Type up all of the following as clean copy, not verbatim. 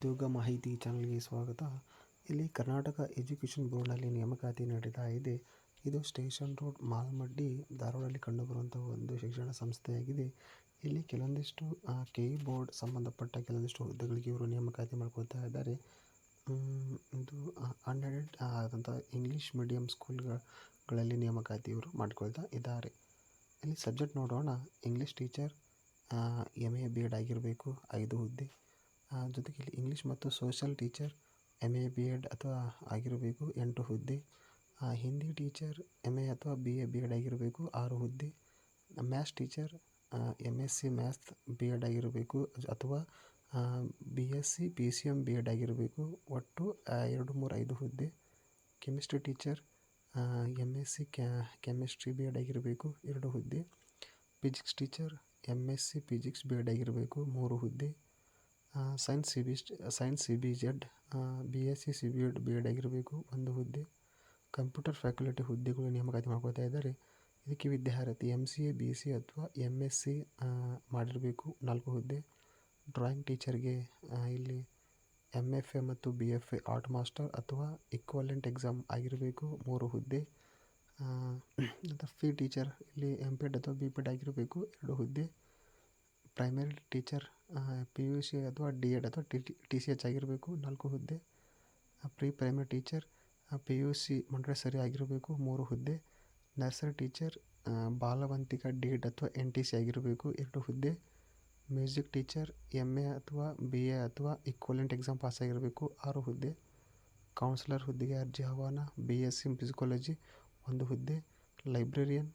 ಉದ್ಯೋಗ ಮಾಹಿತಿ ಚಾನಲ್ಗೆ ಸ್ವಾಗತ. ಇಲ್ಲಿ ಕರ್ನಾಟಕ ಎಜುಕೇಷನ್ ಬೋರ್ಡ್ನಲ್ಲಿ ನೇಮಕಾತಿ ನಡೀತಾ ಇದೆ. ಇದು ಸ್ಟೇಷನ್ ರೋಡ್ ಮಾಲ್ಮಡ್ಡಿ ಧಾರವಾಡದಲ್ಲಿ ಕಂಡುಬರುವಂತಹ ಒಂದು ಶಿಕ್ಷಣ ಸಂಸ್ಥೆಯಾಗಿದೆ. ಇಲ್ಲಿ ಕೆಲವೊಂದಿಷ್ಟು ಕೆಇ ಬೋರ್ಡ್ ಸಂಬಂಧಪಟ್ಟ ಕೆಲವೊಂದಿಷ್ಟು ಹುದ್ದೆಗಳಿಗೆ ಇವರು ನೇಮಕಾತಿ ಮಾಡ್ಕೊಳ್ತಾ ಇದ್ದಾರೆ. ಇದು ಅನ್ಎಡೆಡ್ ಆದಂಥ ಇಂಗ್ಲೀಷ್ ಮೀಡಿಯಂ ಸ್ಕೂಲ್ಗಳಲ್ಲಿ ನೇಮಕಾತಿ ಇವರು ಮಾಡ್ಕೊಳ್ತಾ ಇದ್ದಾರೆ. ಇಲ್ಲಿ ಸಬ್ಜೆಕ್ಟ್ ನೋಡೋಣ. ಇಂಗ್ಲೀಷ್ ಟೀಚರ್ MA BEd ಆಗಿರಬೇಕು 5 ಹುದ್ದೆ. ಜೊತೆಗೆ ಇಲ್ಲಿ ಇಂಗ್ಲೀಷ್ ಮತ್ತು ಸೋಷಲ್ ಟೀಚರ್ MA BEd ಅಥವಾ ಆಗಿರಬೇಕು 8 ಹುದ್ದೆ. ಹಿಂದಿ ಟೀಚರ್ MA ಅಥವಾ BA BEd ಆಗಿರಬೇಕು 6 ಹುದ್ದೆ. Maths teacher MSc maths BEd ಆಗಿರಬೇಕು ಅಥವಾ BSc PCM BEd ಆಗಿರಬೇಕು. ಒಟ್ಟು 2, 3, 5 ಹುದ್ದೆ. Chemistry teacher MSc chemistry BEd ಆಗಿರಬೇಕು 2 ಹುದ್ದೆ. Physics teacher MSc physics BEd ಆಗಿರಬೇಕು 3 ಹುದ್ದೆ. Science CBZ BSc CBEd BEd ಆಗಿರಬೇಕು 1 ಹುದ್ದೆ. ಕಂಪ್ಯೂಟರ್ ಫ್ಯಾಕಲ್ಟಿ ಹುದ್ದೆಗಳು ನೇಮಕಾತಿ ಮಾಡ್ಕೊಳ್ತಾ ಇದ್ದಾರೆ. ಇದಕ್ಕೆ ವಿದ್ಯಾರ್ಥಿ MCA BCA ಅಥವಾ MSc ಮಾಡಿರಬೇಕು 4 ಹುದ್ದೆ. ಡ್ರಾಯಿಂಗ್ ಟೀಚರ್ಗೆ ಇಲ್ಲಿ MFA ಮತ್ತು BFA ಆರ್ಟ್ ಮಾಸ್ಟರ್ ಅಥವಾ ಇಕ್ವಲೆಂಟ್ ಎಕ್ಸಾಮ್ ಆಗಿರಬೇಕು 3 ಹುದ್ದೆ. ಫಿ ಟೀಚರ್ ಇಲ್ಲಿ MPEd ಅಥವಾ BPEd ಆಗಿರಬೇಕು 2 ಹುದ್ದೆ. ಪ್ರೈಮರಿ ಟೀಚರ್ PUC ಅಥವಾ DEd ಅಥವಾ TCH ಆಗಿರಬೇಕು 4 ಹುದ್ದೆ. Pre primary teacher PUC Montessori ಆಗಿರಬೇಕು 3 ಹುದ್ದೆ. ನರ್ಸರಿ ಟೀಚರ್ ಬಾಲವಂತಿಕ DEd ಅಥವಾ NTC ಆಗಿರಬೇಕು 2 ಹುದ್ದೆ. ಮ್ಯೂಸಿಕ್ ಟೀಚರ್ MA ಅಥವಾ BA ಅಥವಾ ಇಕ್ವಲೆಂಟ್ ಎಕ್ಸಾಮ್ ಪಾಸ್ ಆಗಿರಬೇಕು 6 ಹುದ್ದೆ. ಕೌನ್ಸಿಲರ್ ಹುದ್ದೆಗೆ ಅರ್ಜಿ ಆಹ್ವಾನ BSc ಫಿಸಿಕಾಲಜಿ 1 ಹುದ್ದೆ. ಲೈಬ್ರರಿಯನ್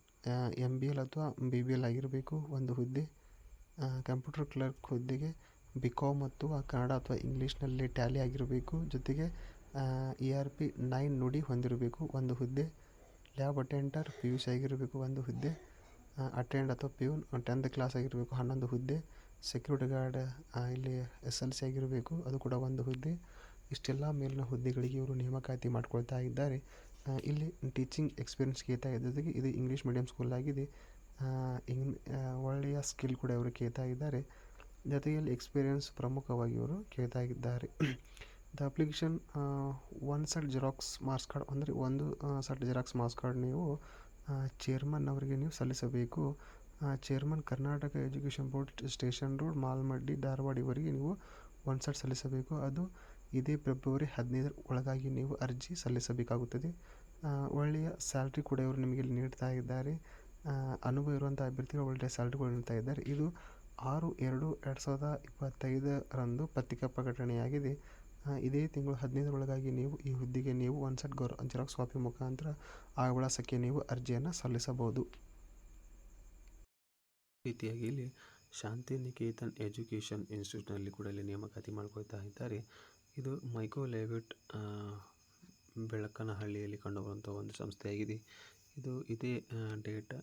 MBL ಅಥವಾ BBL ಆಗಿರಬೇಕು 1 ಹುದ್ದೆ. ಕಂಪ್ಯೂಟರ್ ಕ್ಲರ್ಕ್ ಹುದ್ದೆಗೆ BCom ಮತ್ತು ಕನ್ನಡ ಅಥವಾ ಇಂಗ್ಲೀಷ್ನಲ್ಲಿ ಟ್ಯಾಲಿ ಆಗಿರಬೇಕು. ಜೊತೆಗೆ ERP 9 ನುಡಿ ಹೊಂದಿರಬೇಕು 1 ಹುದ್ದೆ. ಲ್ಯಾಬ್ ಅಟೆಂಡರ್ PUC ಆಗಿರಬೇಕು 1 ಹುದ್ದೆ. ಅಟೆಂಡ್ ಅಥವಾ ಪ್ಯೂನ್ 10th ಕ್ಲಾಸ್ ಆಗಿರಬೇಕು 11 ಹುದ್ದೆ. ಸೆಕ್ಯೂರಿಟಿ ಗಾರ್ಡ್ ಇಲ್ಲಿ SLC ಆಗಿರಬೇಕು, ಅದು ಕೂಡ 1 ಹುದ್ದೆ. ಇಷ್ಟೆಲ್ಲ ಮೇಲಿನ ಹುದ್ದೆಗಳಿಗೆ ಇವರು ನೇಮಕಾತಿ ಮಾಡ್ಕೊಳ್ತಾ ಇದ್ದಾರೆ. ಇಲ್ಲಿ ಟೀಚಿಂಗ್ ಎಕ್ಸ್ಪೀರಿಯನ್ಸ್ ಕೇಳ್ತಾ ಇದ್ದ ಜೊತೆಗೆ ಇದು ಇಂಗ್ಲೀಷ್ ಮೀಡಿಯಂ ಸ್ಕೂಲ್ ಆಗಿದೆ. ಒಳ್ಳೆಯ ಸ್ಕಿಲ್ ಕೂಡ ಇವರು ಕೇಳ್ತಾ ಇದ್ದಾರೆ. ಜೊತೆಯಲ್ಲಿ ಎಕ್ಸ್ಪೀರಿಯನ್ಸ್ ಪ್ರಮುಖವಾಗಿ ಇವರು ಕೇಳ್ತಾ ಇದ್ದಾರೆ. The application 1 set xerox marks card ಅಂದರೆ 1 ಸೆಟ್ ಜೆರಾಕ್ಸ್ ಮಾರ್ಕ್ಸ್ ಕಾರ್ಡ್ ನೀವು ಚೇರ್ಮನ್ ಅವರಿಗೆ ನೀವು ಸಲ್ಲಿಸಬೇಕು. Chairman Karnataka education board station road Malmaddi Dharwad ಇವರಿಗೆ ನೀವು 1 ಸೆಟ್ ಸಲ್ಲಿಸಬೇಕು. ಅದು ಇದೇ ಫೆಬ್ರವರಿ 15 ಒಳಗಾಗಿ ನೀವು ಅರ್ಜಿ ಸಲ್ಲಿಸಬೇಕಾಗುತ್ತದೆ. ಒಳ್ಳೆಯ ಸ್ಯಾಲ್ರಿ ಕೂಡ ಇವರು ನಿಮಗೆ ಇಲ್ಲಿ ನೀಡ್ತಾ ಇದ್ದಾರೆ. ಅನುಭವ ಇರುವಂಥ ಅಭ್ಯರ್ಥಿಗಳು ಒಳ್ಳೆಯ ಸ್ಯಾಲ್ರಿಗಳು ನೀಡ್ತಾ ಇದ್ದಾರೆ. ಇದು 6/2/2025 ಪತ್ರಿಕಾ ಪ್ರಕಟಣೆಯಾಗಿದೆ. ಇದೇ ತಿಂಗಳು 15 ಒಳಗಾಗಿ ನೀವು ಈ ಹುದ್ದೆಗೆ ನೀವು 1 ಸೆಟ್ ಜೆರಾಕ್ಸ್ ಕಾಪಿ ಮುಖಾಂತರ ಆ ವಿಳಾಸಕ್ಕೆ ನೀವು ಅರ್ಜಿಯನ್ನು ಸಲ್ಲಿಸಬಹುದು. ರೀತಿಯಾಗಿ ಇಲ್ಲಿ ಶಾಂತಿನಿಕೇತನ್ ಎಜುಕೇಷನ್ ಇನ್ಸ್ಟಿಟ್ಯೂಟ್ನಲ್ಲಿ ಕೂಡ ಇಲ್ಲಿ ನೇಮಕಾತಿ ಮಾಡ್ಕೊಳ್ತಾ ಇದ್ದಾರೆ. ಇದು ಮೈಕೋ ಲೇಔಟ್ ಬೆಳಕನಹಳ್ಳಿಯಲ್ಲಿ ಕಂಡುಬರುವಂಥ ಒಂದು ಸಂಸ್ಥೆಯಾಗಿದೆ. ಇದು ಇದೇ ಡೇಟ್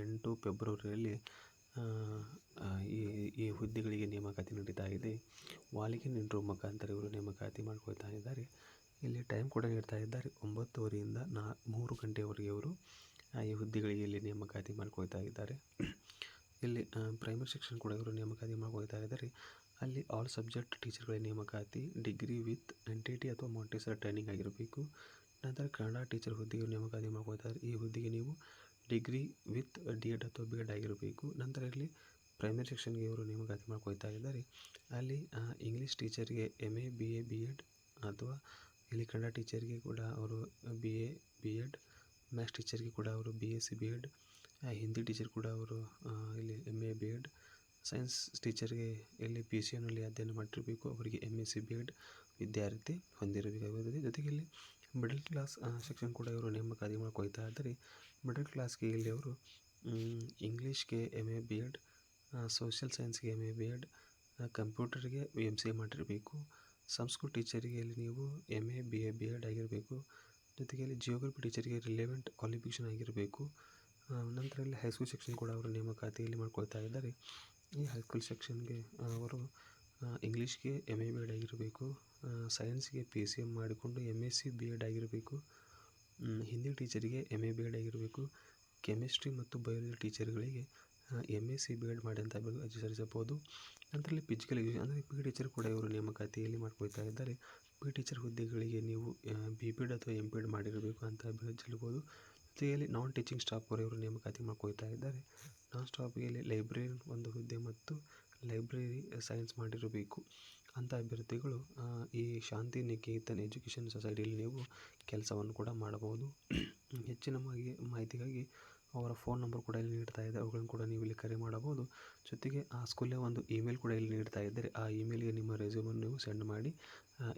8 ಫೆಬ್ರವರಿಯಲ್ಲಿ ಈ ಹುದ್ದೆಗಳಿಗೆ ನೇಮಕಾತಿ ನಡೀತಾ ಇದೆ. ವಾಲಿಕನ್ ಇಂಟರ್ವ್ಯೂ ಮುಖಾಂತರ ಇವರು ನೇಮಕಾತಿ ಮಾಡ್ಕೊಳ್ತಾ ಇದ್ದಾರೆ. ಇಲ್ಲಿ ಟೈಮ್ ಕೂಡ ನೀಡ್ತಾ ಇದ್ದಾರೆ 9:30ರಿಂದ 3 ಗಂಟೆವರೆಗೆ ಇವರು ಈ ಹುದ್ದೆಗಳಿಗೆ ಇಲ್ಲಿ ನೇಮಕಾತಿ ಮಾಡ್ಕೊಳ್ತಾ ಇದ್ದಾರೆ. ಇಲ್ಲಿ ಪ್ರೈಮರಿ ಸೆಕ್ಷನ್ ಕೂಡ ಇವರು ನೇಮಕಾತಿ ಮಾಡ್ಕೊಳ್ತಾ ಇದ್ದಾರೆ. ಅಲ್ಲಿ ಆಲ್ ಸಬ್ಜೆಕ್ಟ್ ಟೀಚರ್ಗಳ ನೇಮಕಾತಿ ಡಿಗ್ರಿ ವಿತ್ NTT ಅಥವಾ ಮೊಂಟೆಸರಿ ಟ್ರೈನಿಂಗ್ ಆಗಿರಬೇಕು. ನಂತರ ಕನ್ನಡ ಟೀಚರ್ ಹುದ್ದೆಗೆ ನೇಮಕಾತಿ ಮಾಡ್ಕೊಳ್ತಾ ಇದ್ದಾರೆ. ಈ ಹುದ್ದೆಗೆ ನೀವು ಡಿಗ್ರಿ ವಿತ್ DEd ಅಥವಾ BEd ಆಗಿರಬೇಕು. ನಂತರ ಇಲ್ಲಿ ಪ್ರೈಮರಿ ಸೆಕ್ಷನ್ಗೆ ಇವರು ನೇಮಕಾತಿ ಮಾಡ್ಕೊಳ್ತಾ ಇದ್ದಾರೆ. ಅಲ್ಲಿ ಇಂಗ್ಲೀಷ್ ಟೀಚರ್ಗೆ MA BA BEd ಅಥವಾ ಇಲ್ಲಿ ಕನ್ನಡ ಟೀಚರ್ಗೆ ಕೂಡ ಅವರು BA BEd, ಮ್ಯಾಥ್ಸ್ ಟೀಚರ್ಗೆ ಕೂಡ ಅವರು BSc BEd, ಹಿಂದಿ ಟೀಚರ್ ಕೂಡ ಅವರು ಇಲ್ಲಿ MA BEd, ಸೈನ್ಸ್ ಟೀಚರ್ಗೆ ಇಲ್ಲಿ PCMನಲ್ಲಿ ಅಧ್ಯಯನ ಮಾಡಿರಬೇಕು, ಅವರಿಗೆ MSc BEd ವಿದ್ಯಾರ್ಥಿ ಹೊಂದಿರಬೇಕಾಗುತ್ತದೆ. ಜೊತೆಗೆ ಇಲ್ಲಿ ಮಿಡಲ್ ಕ್ಲಾಸ್ ಸೆಕ್ಷನ್ ಕೂಡ ಇವರು ನೇಮಕಾತಿ ಮಾಡ್ಕೊಳ್ತಾ ಇದ್ದಾರೆ. ಮಿಡಲ್ ಕ್ಲಾಸ್ಗೆ ಇಲ್ಲಿ ಅವರು ಇಂಗ್ಲೀಷ್ಗೆ MA BEd, ಸೋಷಿಯಲ್ ಸೈನ್ಸ್ಗೆ MA BEd, ಕಂಪ್ಯೂಟರ್ಗೆ MCA ಮಾಡಿರಬೇಕು. ಸಂಸ್ಕೃತ ಟೀಚರಿಗೆ ಇಲ್ಲಿ ನೀವು MA BA BEd ಆಗಿರಬೇಕು. ಜೊತೆಗೆ ಇಲ್ಲಿ ಜಿಯೋಗ್ರಫಿ ಟೀಚರ್ಗೆ ರಿಲೆವೆಂಟ್ ಕ್ವಾಲಿಫಿಕೇಷನ್ ಆಗಿರಬೇಕು. ನಂತರ ಇಲ್ಲಿ ಹೈಸ್ಕೂಲ್ ಸೆಕ್ಷನ್ ಕೂಡ ಅವರು ನೇಮಕಾತಿಯಲ್ಲಿ ಮಾಡ್ಕೊಳ್ತಾ ಇದ್ದಾರೆ. ಈ ಹೈಸ್ಕೂಲ್ ಸೆಕ್ಷನ್ಗೆ ಅವರು ಇಂಗ್ಲೀಷ್ಗೆ MA BEd ಆಗಿರಬೇಕು, ಸೈನ್ಸ್ಗೆ PCM ಮಾಡಿಕೊಂಡು MSc BEd ಆಗಿರಬೇಕು, ಹಿಂದಿ ಟೀಚರಿಗೆ MA BEd ಆಗಿರಬೇಕು, ಕೆಮಿಸ್ಟ್ರಿ ಮತ್ತು ಬಯಾಲಜಿ ಟೀಚರ್ಗಳಿಗೆ MSc BEd ಮಾಡಿದಂಥ ಅಭ್ಯರ್ಥಿಗಳು ಅರ್ಜಿ ಸಲ್ಲಿಸಬಹುದು. ನಂತರ ಇಲ್ಲಿ ಫಿಸಿಕಲ್ ಎಜುಕೇಷನ್ ಅಂದರೆ ಪಿ ಟೀಚರ್ ಕೂಡ ಇವರು ನೇಮಕಾತಿಯಲ್ಲಿ ಮಾಡ್ಕೊಳ್ತಾ ಇದ್ದಾರೆ. ಪಿ ಟೀಚರ್ ಹುದ್ದೆಗಳಿಗೆ ನೀವು BPEd ಅಥವಾ MPEd ಮಾಡಿರಬೇಕು ಅಂತ ಅಭ್ಯರ್ಥಿಸಬಹುದು. ಜೊತೆಯಲ್ಲಿ ನಾನ್ ಟೀಚಿಂಗ್ ಸ್ಟಾಫ್ ಕೂಡ ಇವರು ನೇಮಕಾತಿ ಮಾಡ್ಕೊಳ್ತಾ ಇದ್ದಾರೆ. ನಾನ್ ಸ್ಟಾಫ್ಗೆ ಲೈಬ್ರರಿ ಒಂದು ಹುದ್ದೆ ಮತ್ತು ಲೈಬ್ರರಿ ಸೈನ್ಸ್ ಮಾಡಿರಬೇಕು ಅಂತ ಅಭ್ಯರ್ಥಿಗಳು ಈ ಶಾಂತಿ ನಿಕೇತನ್ ಎಜುಕೇಷನ್ ಸೊಸೈಟಿಯಲ್ಲಿ ನೀವು ಕೆಲಸವನ್ನು ಕೂಡ ಮಾಡಬಹುದು. ಹೆಚ್ಚಿನ ಮಾಹಿತಿಗಾಗಿ ಅವರ ಫೋನ್ ನಂಬರ್ ಕೂಡ ಇಲ್ಲಿ ನೀಡ್ತಾ ಇದೆ, ಅವುಗಳನ್ನು ಕೂಡ ನೀವು ಇಲ್ಲಿ ಕರೆ ಮಾಡಬಹುದು. ಜೊತೆಗೆ ಆ ಸ್ಕೂಲಿನ ಒಂದು ಇಮೇಲ್ ಕೂಡ ಇಲ್ಲಿ ನೀಡ್ತಾ ಇದ್ದಾರೆ. ಆ ಇಮೇಲ್ಗೆ ನಿಮ್ಮ ರೆಸ್ಯೂಮನ್ನು ನೀವು ಸೆಂಡ್ ಮಾಡಿ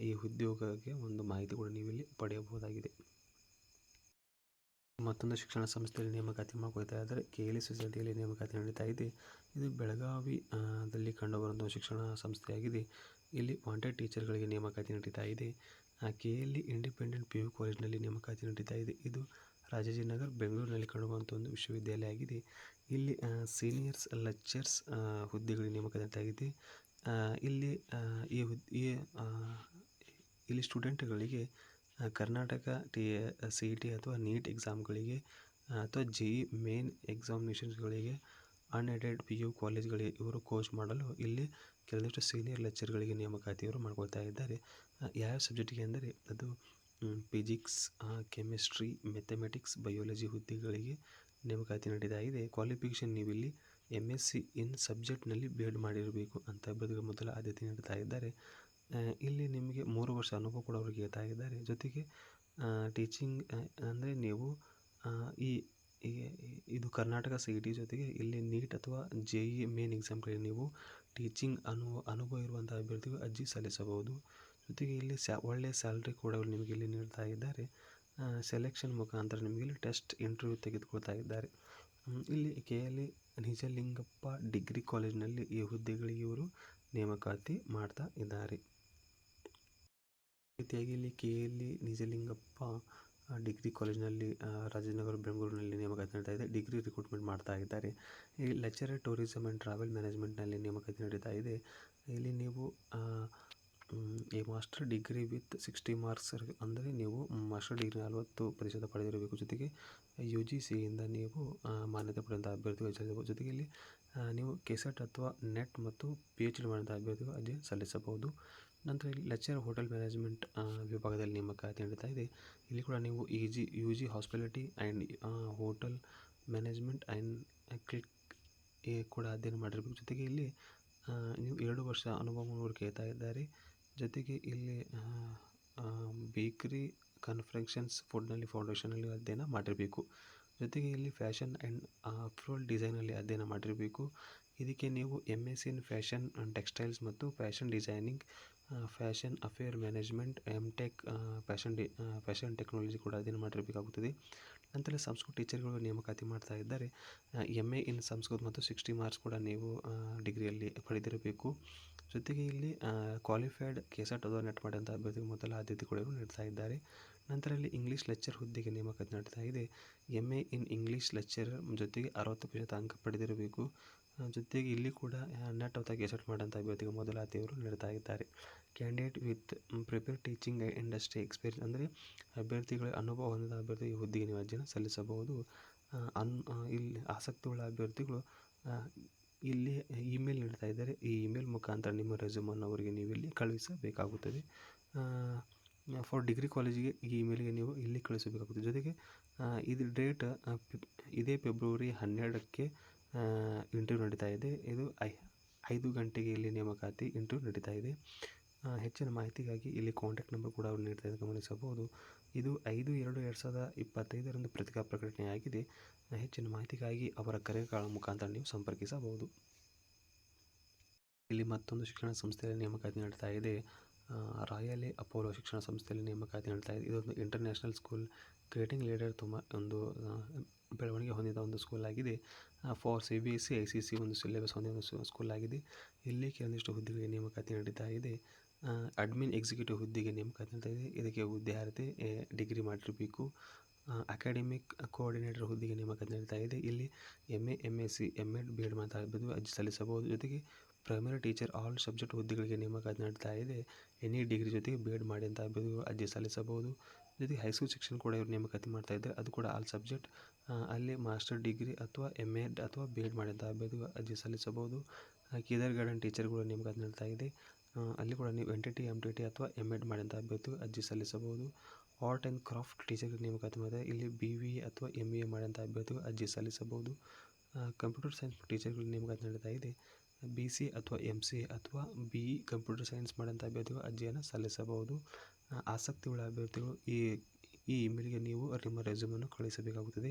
ಈ ಉದ್ಯೋಗಕ್ಕೆ ಒಂದು ಮಾಹಿತಿ ಕೂಡ ನೀವು ಇಲ್ಲಿ ಪಡೆಯಬಹುದಾಗಿದೆ. ಮತ್ತೊಂದು ಶಿಕ್ಷಣ ಸಂಸ್ಥೆಯಲ್ಲಿ ನೇಮಕಾತಿ ಮಾಡ್ಕೊಳ್ತಾ ಇದ್ದಾರೆ. KLE ಸೊಸೈಟಿಯಲ್ಲಿ ನೇಮಕಾತಿ ನಡೀತಾ ಇದೆ. ಇದು ಬೆಳಗಾವಿ ದಲ್ಲಿ ಕಂಡುಬರುವಂಥ ಶಿಕ್ಷಣ ಸಂಸ್ಥೆಯಾಗಿದೆ. ಇಲ್ಲಿ ವಾಂಟೆಡ್ ಟೀಚರ್ಗಳಿಗೆ ನೇಮಕಾತಿ ನಡೀತಾ ಇದೆ. KLE ಇಂಡಿಪೆಂಡೆಂಟ್ PU ಕಾಲೇಜಿನಲ್ಲಿ ನೇಮಕಾತಿ ನಡೀತಾ ಇದೆ. ಇದು ರಾಜಾಜಿನಗರ್ ಬೆಂಗಳೂರಿನಲ್ಲಿ ಕಂಡುಬರುವಂಥ ಒಂದು ವಿಶ್ವವಿದ್ಯಾಲಯ ಆಗಿದೆ. ಇಲ್ಲಿ ಸೀನಿಯರ್ಸ್ ಲೆಕ್ಚರ್ಸ್ ಹುದ್ದೆಗಳಿಗೆ ನೇಮಕಾತಿ ನಡೀತಾ ಇದೆ. ಇಲ್ಲಿ ಇಲ್ಲಿ ಸ್ಟೂಡೆಂಟ್ಗಳಿಗೆ ಕರ್ನಾಟಕ CET ಅಥವಾ NEET ಎಕ್ಸಾಮ್ಗಳಿಗೆ ಅಥವಾ JEE ಮೇನ್ ಎಕ್ಸಾಮಿನೇಷನ್ಸ್ಗಳಿಗೆ ಅನ್ಎಡೆಡ್ PU ಕಾಲೇಜ್ಗಳಿಗೆ ಇವರು ಕೋಚ್ ಮಾಡಲು ಇಲ್ಲಿ ಕೆಲವಷ್ಟು ಸೀನಿಯರ್ ಲೆಕ್ಚರ್ಗಳಿಗೆ ನೇಮಕಾತಿಯವರು ಮಾಡ್ಕೊಳ್ತಾ ಇದ್ದಾರೆ. ಯಾವ ಸಬ್ಜೆಕ್ಟಿಗೆ ಅಂದರೆ ಅದು ಫಿಸಿಕ್ಸ್, ಕೆಮಿಸ್ಟ್ರಿ, ಮ್ಯಾಥಮೆಟಿಕ್ಸ್, ಬಯಾಲಜಿ ಹುದ್ದೆಗಳಿಗೆ ನೇಮಕಾತಿ ನಡೀತಾ ಇದೆ. ಕ್ವಾಲಿಫಿಕೇಷನ್ ನೀವು ಇಲ್ಲಿ MSc ಇನ್ ಸಬ್ಜೆಕ್ಟ್ನಲ್ಲಿ BEd ಮಾಡಿರಬೇಕು ಅಂತ ಅಭ್ಯರ್ಥಿಗಳು ಮೊದಲ ಆದ್ಯತೆ ನೀಡ್ತಾ ಇದ್ದಾರೆ. ಇಲ್ಲಿ ನಿಮಗೆ 3 ವರ್ಷ ಅನುಭವ ಕೂಡ ಅವರು ಹೇಳ್ತಾ ಇದ್ದಾರೆ. ಜೊತೆಗೆ ಟೀಚಿಂಗ್ ಅಂದರೆ ನೀವು ಇದು ಕರ್ನಾಟಕ CET ಜೊತೆಗೆ ಇಲ್ಲಿ NEET ಅಥವಾ JEE ಮೇನ್ ಎಕ್ಸಾಮ್ಗಳಿಗೆ ನೀವು ಟೀಚಿಂಗ್ ಅನುಭವ ಇರುವಂಥ ಅಭ್ಯರ್ಥಿಗಳು ಅರ್ಜಿ ಸಲ್ಲಿಸಬಹುದು. ಜೊತೆಗೆ ಇಲ್ಲಿ ಒಳ್ಳೆಯ ಸ್ಯಾಲ್ರಿ ಕೂಡ ನಿಮಗೆ ಇಲ್ಲಿ ನೀಡ್ತಾ ಇದ್ದಾರೆ. ಸೆಲೆಕ್ಷನ್ ಮುಖಾಂತರ ನಿಮಗೆ ಇಲ್ಲಿ ಟೆಸ್ಟ್ ಇಂಟರ್ವ್ಯೂ ತೆಗೆದುಕೊಳ್ತಾ ಇದ್ದಾರೆ. ಇಲ್ಲಿ KLE ನಿಜಲಿಂಗಪ್ಪ ಡಿಗ್ರಿ ಕಾಲೇಜಿನಲ್ಲಿ ಈ ಹುದ್ದೆಗಳಿಗೆ ಇವರು ನೇಮಕಾತಿ ಮಾಡ್ತಾ ಇದ್ದಾರೆ. ರೀತಿಯಾಗಿ ಇಲ್ಲಿ KLE ನಿಜಲಿಂಗಪ್ಪ ಡಿಗ್ರಿ ಕಾಲೇಜಿನಲ್ಲಿ ರಾಜಾಜಿನಗರ ಬೆಂಗಳೂರಿನಲ್ಲಿ ನೇಮಕಾತಿ ನಡೀತಾ ಇದೆ. ಡಿಗ್ರಿ ರಿಕ್ರೂಟ್ಮೆಂಟ್ ಮಾಡ್ತಾ ಇದ್ದಾರೆ. ಈ ಲೆಕ್ಚರರ್ ಟೂರಿಸಮ್ ಆ್ಯಂಡ್ ಟ್ರಾವೆಲ್ ಮ್ಯಾನೇಜ್ಮೆಂಟ್ನಲ್ಲಿ ನೇಮಕಾತಿ ನಡೀತಾ ಇದೆ. ಇಲ್ಲಿ ನೀವು ಈ ಮಾಸ್ಟರ್ ಡಿಗ್ರಿ ವಿತ್ 60 ಮಾರ್ಕ್ಸ್ ಅಂದರೆ ನೀವು ಮಾಸ್ಟರ್ ಡಿಗ್ರಿ 40% ಪಡೆದಿರಬೇಕು. ಜೊತೆಗೆ UGCಯಿಂದ ನೀವು ಮಾನ್ಯತೆ ಪಡೆದಂಥ ಅಭ್ಯರ್ಥಿಗಳು ಸಲ್ಲಿಸಬಹುದು. ಜೊತೆಗೆ ಇಲ್ಲಿ ನೀವು KCET ಅಥವಾ ನೆಟ್ ಮತ್ತು PhD ಮಾಡಿದಂಥ ಅಭ್ಯರ್ಥಿಗಳು ಅರ್ಜಿ ಸಲ್ಲಿಸಬಹುದು. ನಂತರ ಇಲ್ಲಿ ಲೆಕ್ಚರರ್ ಹೋಟೆಲ್ ಮ್ಯಾನೇಜ್ಮೆಂಟ್ ವಿಭಾಗದಲ್ಲಿ ನೇಮಕಾತಿ ನಡೀತಾ ಇದೆ. ಇಲ್ಲಿ ಕೂಡ ನೀವು UG hospitality and hotel management and ಕೂಡ ಅಧ್ಯಯನ ಮಾಡಿರಬೇಕು. ಜೊತೆಗೆ ಇಲ್ಲಿ ನೀವು 2 ವರ್ಷ ಅನುಭವವನ್ನು ಕೇಳ್ತಾ ಇದ್ದಾರೆ. ಜೊತೆಗೆ ಇಲ್ಲಿ ಬೇಕರಿ ಕನ್ಫೆಕ್ಷನ್ಸ್ ಫುಡ್ನಲ್ಲಿ ಫೌಂಡೇಶನಲ್ಲಿ ಅಧ್ಯಯನ ಮಾಡಿರಬೇಕು. ಜೊತೆಗೆ ಇಲ್ಲಿ ಫ್ಯಾಷನ್ ಆ್ಯಂಡ್ ಅಪ್ರೋಲ್ ಡಿಸೈನಲ್ಲಿ ಅಧ್ಯಯನ ಮಾಡಿರಬೇಕು. ಇದಕ್ಕೆ ನೀವು MSc in fashion and textiles ಮತ್ತು fashion designing, fashion apparel management, MTech fashion technology ಕೂಡ ಅಧ್ಯಯನ ಮಾಡಿರಬೇಕಾಗುತ್ತದೆ. ನಂತರ ಸಂಸ್ಕೃತ ಟೀಚರ್ಗಳು ನೇಮಕಾತಿ ಮಾಡ್ತಾ ಇದ್ದಾರೆ. MA ಇನ್ ಸಂಸ್ಕೃತ ಮತ್ತು 60 ಮಾರ್ಕ್ಸ್ ಕೂಡ ನೀವು ಡಿಗ್ರಿಯಲ್ಲಿ ಪಡೆದಿರಬೇಕು. ಜೊತೆಗೆ ಇಲ್ಲಿ ಕ್ವಾಲಿಫೈಡ್ KCET ಅಥವಾ ನೆಟ್ ಮಾಡಿದಂಥ ಅಭ್ಯರ್ಥಿಗಳು ಮೊದಲ ಆದ್ಯತೆ ಕೂಡ ನೀಡ್ತಾ ಇದ್ದಾರೆ. ನಂತರ ಇಲ್ಲಿ ಇಂಗ್ಲೀಷ್ ಲೆಕ್ಚರ್ ಹುದ್ದೆಗೆ ನೇಮಕಾತಿ ನಡೀತಾ ಇದೆ. MA ಇನ್ ಇಂಗ್ಲೀಷ್ ಲೆಕ್ಚರರ್ ಜೊತೆಗೆ 60% ಅಂಕ ಪಡೆದಿರಬೇಕು. ಜೊತೆಗೆ ಇಲ್ಲಿ ಕೂಡ ನೆಟ್ ಅಥವಾ KCET ಮಾಡಿದಂಥ ಅಭ್ಯರ್ಥಿಗಳು ಮೊದಲ ಆದ್ಯತೆಯವರು ನೀಡ್ತಾ ಇದ್ದಾರೆ. Candidate with prepare teaching industry experience ಅಂದರೆ ಅಭ್ಯರ್ಥಿಗಳ ಅನುಭವ ಹೊಂದಿದ ಅಭ್ಯರ್ಥಿ ಈ ಹುದ್ದೆಗೆ ನೀವು ಅರ್ಜಿಯನ್ನು ಸಲ್ಲಿಸಬಹುದು. ಇಲ್ಲಿ ಆಸಕ್ತಿಯುಳ್ಳ ಅಭ್ಯರ್ಥಿಗಳು ಇಲ್ಲಿ ಇಮೇಲ್ ನೀಡ್ತಾ ಇದ್ದಾರೆ. ಈ ಇಮೇಲ್ ಮುಖಾಂತರ ನಿಮ್ಮ ರೆಸ್ಯೂಮನ್ನು ಅವರಿಗೆ ನೀವು ಇಲ್ಲಿ ಕಳುಹಿಸಬೇಕಾಗುತ್ತದೆ. ಫಾರ್ ಡಿಗ್ರಿ ಕಾಲೇಜಿಗೆ ಈ ಇಮೇಲ್ಗೆ ನೀವು ಇಲ್ಲಿ ಕಳಿಸಬೇಕಾಗುತ್ತದೆ. ಜೊತೆಗೆ ಇದು ಡೇಟ್ ಇದೇ ಫೆಬ್ರವರಿ 12ಕ್ಕೆ ಇಂಟರ್ವ್ಯೂ ನಡೀತಾ ಇದೆ. ಇದು 5 ಗಂಟೆಗೆ ಇಲ್ಲಿ ನೇಮಕಾತಿ ಇಂಟರ್ವ್ಯೂ ನಡೀತಾ ಇದೆ. ಹೆಚ್ಚಿನ ಮಾಹಿತಿಗಾಗಿ ಇಲ್ಲಿ ಕಾಂಟ್ಯಾಕ್ಟ್ ನಂಬರ್ ಕೂಡ ಅವರು ನೀಡ್ತಾ ಇದ್ದಾರೆ, ಗಮನಿಸಬಹುದು. ಇದು 5/2/2025 ಪತ್ರಿಕಾ ಪ್ರಕಟಣೆಯಾಗಿದೆ. ಹೆಚ್ಚಿನ ಮಾಹಿತಿಗಾಗಿ ಅವರ ಕರೆಗಳ ಮುಖಾಂತರ ನೀವು ಸಂಪರ್ಕಿಸಬಹುದು. ಇಲ್ಲಿ ಮತ್ತೊಂದು ಶಿಕ್ಷಣ ಸಂಸ್ಥೆಯಲ್ಲಿ ನೇಮಕಾತಿ ನಡೀತಾ ಇದೆ. ರಾಯಲ್ ಅಪೋಲೋ ಶಿಕ್ಷಣ ಸಂಸ್ಥೆಯಲ್ಲಿ ನೇಮಕಾತಿ ನಡೀತಾ ಇದೆ. ಇದೊಂದು ಇಂಟರ್ನ್ಯಾಷನಲ್ ಸ್ಕೂಲ್ ಕ್ರಿಯೇಟಿಂಗ್ ಲೀಡರ್ ತುಂಬ ಒಂದು ಬೆಳವಣಿಗೆ ಹೊಂದಿದ ಒಂದು ಸ್ಕೂಲ್ ಆಗಿದೆ. ಫಾರ್ CBSE ICC ಒಂದು ಸಿಲೆಬಸ್ ಹೊಂದಿದ ಒಂದು ಸ್ಕೂಲ್ ಆಗಿದೆ. ಇಲ್ಲಿ ಕೆಲವೊಂದಿಷ್ಟು ಹುದ್ದೆಗಳಿಗೆ ನೇಮಕಾತಿ ನಡೀತಾ ಇದೆ. ಅಡ್ಮಿನ್ ಎಕ್ಸಿಕ್ಯೂಟಿವ್ ಹುದ್ದೆಗೆ ನೇಮಕಾತಿ ನಡೀತಾ ಇದೆ. ಇದಕ್ಕೆ ವಿದ್ಯಾರ್ಥಿ ಡಿಗ್ರಿ ಮಾಡಿರಬೇಕು. ಅಕಾಡೆಮಿಕ್ ಕೋಆರ್ಡಿನೇಟರ್ ಹುದ್ದೆಗೆ ನೇಮಕಾತಿ ನಡೀತಾ ಇದೆ. ಇಲ್ಲಿ MA MSc MEd BEd ಮಾಡ್ತಾ ಇರ್ಬೋದು, ಅರ್ಜಿ ಸಲ್ಲಿಸಬಹುದು. ಜೊತೆಗೆ ಪ್ರೈಮರಿ ಟೀಚರ್ ಆಲ್ ಸಬ್ಜೆಕ್ಟ್ ಹುದ್ದೆಗಳಿಗೆ ನೇಮಕಾತಿ ನಡೀತಾ ಇದೆ. ಎನಿ ಡಿಗ್ರಿ ಜೊತೆಗೆ BEd ಮಾಡಿದಂಥ ಅಭ್ಯರ್ಥಿಗಳು ಅರ್ಜಿ ಸಲ್ಲಿಸಬಹುದು. ಜೊತೆಗೆ ಹೈಸ್ಕೂಲ್ ಸೆಕ್ಷನ್ ಕೂಡ ಇವರು ನೇಮಕಾತಿ ಮಾಡ್ತಾ ಇದ್ದಾರೆ. ಅದು ಕೂಡ ಆಲ್ ಸಬ್ಜೆಕ್ಟ್. ಅಲ್ಲಿ ಮಾಸ್ಟರ್ ಡಿಗ್ರಿ ಅಥವಾ MA ಅಥವಾ BEd ಮಾಡಿದಂಥ ಅಭ್ಯರ್ಥಿಗಳು ಅರ್ಜಿ ಸಲ್ಲಿಸಬಹುದು. ಕಿಂಡರ್ಗಾರ್ಟನ್ ಟೀಚರ್ಗಳು ನೇಮಕಾತಿ ನೀಡ್ತಾ ಇದೆ. ಅಲ್ಲಿ ಕೂಡ ನೀವು NTT MTT ಅಥವಾ MEd ಮಾಡಿದಂಥ ಅಭ್ಯರ್ಥಿಗಳು ಅರ್ಜಿ ಸಲ್ಲಿಸಬಹುದು. ಆರ್ಟ್ ಆ್ಯಂಡ್ ಕ್ರಾಫ್ಟ್ ಟೀಚರ್ಗಳು ನೇಮಕಾತಿ ಮಾಡಿದರೆ ಇಲ್ಲಿ BVA ಅಥವಾ MA ಮಾಡಿದಂಥ ಅಭ್ಯರ್ಥಿಗಳು ಅರ್ಜಿ ಸಲ್ಲಿಸಬಹುದು. ಕಂಪ್ಯೂಟರ್ ಸೈನ್ಸ್ ಟೀಚರ್ಗಳು ನೇಮಕಾತಿ ನೀಡ್ತಾ ಇದೆ. BCA ಅಥವಾ MCA ಅಥವಾ BE ಕಂಪ್ಯೂಟರ್ ಸೈನ್ಸ್ ಮಾಡಿದಂಥ ಅಭ್ಯರ್ಥಿಗಳು ಅರ್ಜಿಯನ್ನು ಸಲ್ಲಿಸಬಹುದು. ಆಸಕ್ತಿಯುಳ್ಳ ಅಭ್ಯರ್ಥಿಗಳು ಈ ಇಮೇಲ್ಗೆ ನೀವು ನಿಮ್ಮ ರೆಸ್ಯೂಮನ್ನು ಕಳಿಸಬೇಕಾಗುತ್ತದೆ.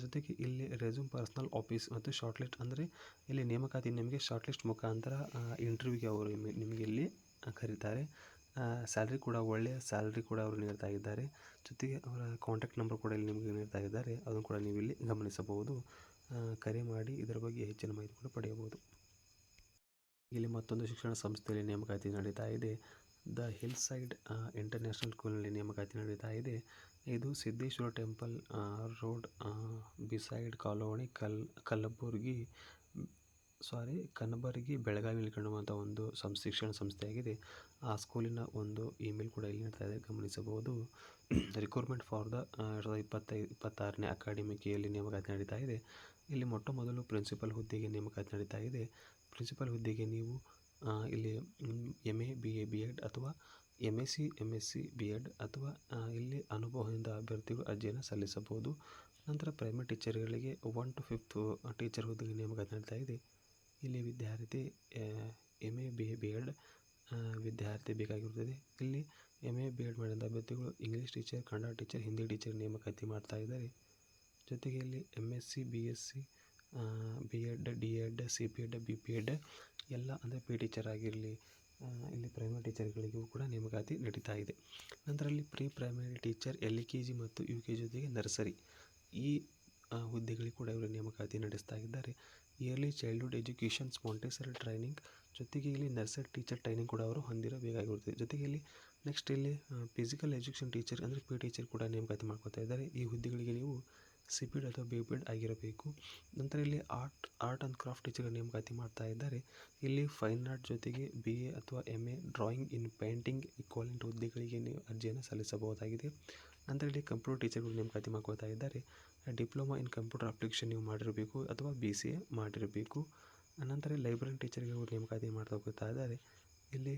ಜೊತೆಗೆ ಇಲ್ಲಿ ರೆಸ್ಯೂಮ್ ಪರ್ಸನಲ್ ಆಫೀಸ್ ಮತ್ತು ಶಾರ್ಟ್ ಲಿಸ್ಟ್, ಅಂದರೆ ಇಲ್ಲಿ ನೇಮಕಾತಿ ನಿಮಗೆ ಶಾರ್ಟ್ ಲಿಸ್ಟ್ ಮುಖಾಂತರ ಇಂಟರ್ವ್ಯೂಗೆ ಅವರು ನಿಮಗೆ ಇಲ್ಲಿ ಕರೀತಾರೆ. ಸ್ಯಾಲ್ರಿ ಕೂಡ ಒಳ್ಳೆಯ ಸ್ಯಾಲ್ರಿ ಕೂಡ ಅವರು ನೀಡ್ತಾ ಇದ್ದಾರೆ. ಜೊತೆಗೆ ಅವರ ಕಾಂಟ್ಯಾಕ್ಟ್ ನಂಬರ್ ಕೂಡ ಇಲ್ಲಿ ನಿಮಗೆ ನೀಡ್ತಾ ಇದ್ದಾರೆ. ಅದನ್ನು ಕೂಡ ನೀವು ಇಲ್ಲಿ ಗಮನಿಸಬಹುದು. ಕರೆ ಮಾಡಿ ಇದರ ಬಗ್ಗೆ ಹೆಚ್ಚಿನ ಮಾಹಿತಿ ಕೂಡ ಪಡೆಯಬಹುದು. ಇಲ್ಲಿ ಮತ್ತೊಂದು ಶಿಕ್ಷಣ ಸಂಸ್ಥೆಯಲ್ಲಿ ನೇಮಕಾತಿ ನಡೀತಾ ಇದೆ. ದ ಹಿಲ್ ಸೈಡ್ ಇಂಟರ್ನ್ಯಾಷನಲ್ ಸ್ಕೂಲ್ನಲ್ಲಿ ನೇಮಕಾತಿ ನಡೀತಾ ಇದೆ. ಇದು Siddheshwara temple road beside colony Kanabaragi ಬೆಳಗಾವಿಯಲ್ಲಿ ಕಂಡುಬರುವಂಥ ಒಂದು ಶಿಕ್ಷಣ ಸಂಸ್ಥೆಯಾಗಿದೆ. ಆ ಸ್ಕೂಲಿನ ಒಂದು ಇಮೇಲ್ ಕೂಡ ಇಲ್ಲಿ ನೀಡ್ತಾ ಇದೆ, ಗಮನಿಸಬಹುದು. ರಿಕ್ರೂಟ್ಮೆಂಟ್ ಫಾರ್ ದ 2025-26ನೇ ಅಕಾಡೆಮಿಕ್ ಇಯರ್ಲಿ ನೇಮಕಾತಿ ನಡೀತಾ ಇದೆ. ಇಲ್ಲಿ ಮೊಟ್ಟ ಮೊದಲು ಪ್ರಿನ್ಸಿಪಲ್ ಹುದ್ದೆಗೆ ನೇಮಕಾತಿ ನಡೀತಾ ಇದೆ. ಪ್ರಿನ್ಸಿಪಲ್ ಹುದ್ದೆಗೆ ನೀವು ಇಲ್ಲಿ MA BA BEd ಅಥವಾ MSc BEd ಅಥವಾ ಇಲ್ಲಿ ಅನುಭವದಿಂದ ಅಭ್ಯರ್ಥಿಗಳು ಅರ್ಜಿಯನ್ನು ಸಲ್ಲಿಸಬಹುದು. ನಂತರ ಪ್ರೈಮರಿ ಟೀಚರ್ಗಳಿಗೆ 1 to 5th ಟೀಚರ್ ಹುದ್ದೆಗೆ ನೇಮಕಾತಿ ನಡೀತಾ ಇದೆ. ಇಲ್ಲಿ ವಿದ್ಯಾರ್ಥಿ MA BA BEd ವಿದ್ಯಾರ್ಥಿ ಬೇಕಾಗಿರುತ್ತದೆ. ಇಲ್ಲಿ MA BEd ಮಾಡಿದ ಅಭ್ಯರ್ಥಿಗಳು English teacher, Kannada teacher, Hindi teacher ನೇಮಕಾತಿ ಮಾಡ್ತಾ ಇದ್ದಾರೆ. ಜೊತೆಗೆ ಇಲ್ಲಿ MSc BSc BEd DEd CPEd BPEd ಎಲ್ಲ, ಅಂದರೆ ಪಿ ಟೀಚರ್ ಆಗಿರಲಿ, ಇಲ್ಲಿ ಪ್ರೈಮರಿ ಟೀಚರ್ಗಳಿಗೂ ಕೂಡ ನೇಮಕಾತಿ ನಡೀತಾ ಇದೆ. ನಂತರ ಇಲ್ಲಿ ಪ್ರೀ ಪ್ರೈಮರಿ ಟೀಚರ್ LKG ಮತ್ತು UKG ಜೊತೆಗೆ ನರ್ಸರಿ ಈ ಹುದ್ದೆಗಳಿಗೆ ಕೂಡ ಇವರು ನೇಮಕಾತಿ ನಡೆಸ್ತಾ ಇದ್ದಾರೆ. Yearly childhood education Montessori training, ಜೊತೆಗೆ ಇಲ್ಲಿ ನರ್ಸರಿ ಟೀಚರ್ ಟ್ರೈನಿಂಗ್ ಕೂಡ ಅವರು ಹೊಂದಿರಬೇಕಾಗಿರುತ್ತದೆ. ಜೊತೆಗೆ ಇಲ್ಲಿ ನೆಕ್ಸ್ಟ್ ಇಲ್ಲಿ ಫಿಸಿಕಲ್ ಎಜುಕೇಷನ್ ಟೀಚರ್ ಅಂದರೆ ಪಿ ಟೀಚರ್ ಕೂಡ ನೇಮಕಾತಿ ಮಾಡ್ಕೊತಾ ಇದ್ದಾರೆ. ಈ ಹುದ್ದೆಗಳಿಗೆ ನೀವು CPEd ಅಥವಾ BPEd ಆಗಿರಬೇಕು. ನಂತರ ಇಲ್ಲಿ ಆರ್ಟ್ ಆ್ಯಂಡ್ ಕ್ರಾಫ್ಟ್ ಟೀಚರ್ ನೇಮಕಾತಿ ಮಾಡ್ತಾ ಇದ್ದಾರೆ. ಇಲ್ಲಿ ಫೈನ್ ಆರ್ಟ್ ಜೊತೆಗೆ BA ಅಥವಾ MA ಡ್ರಾಯಿಂಗ್ ಇನ್ ಪೇಂಟಿಂಗ್ ಈಕ್ವಲೆಂಟ್ ಹುದ್ದೆಗಳಿಗೆ ನೀವು ಅರ್ಜಿಯನ್ನು ಸಲ್ಲಿಸಬಹುದಾಗಿದೆ. ನಂತರ ಇಲ್ಲಿ ಕಂಪ್ಯೂಟರ್ ಟೀಚರ್ಗಳು ನೇಮಕಾತಿ ಮಾಡ್ಕೊತಾ ಇದ್ದಾರೆ. ಡಿಪ್ಲೊಮಾ ಇನ್ ಕಂಪ್ಯೂಟರ್ ಅಪ್ಲಿಕೇಶನ್ ನೀವು ಮಾಡಿರಬೇಕು ಅಥವಾ BCA ಮಾಡಿರಬೇಕು. ನಂತರ ಲೈಬ್ರರಿ ಟೀಚರ್ಗೆ ನೇಮಕಾತಿ ಮಾಡ್ತಾ ಹೋಗ್ತಾ ಇದ್ದಾರೆ. ಇಲ್ಲಿ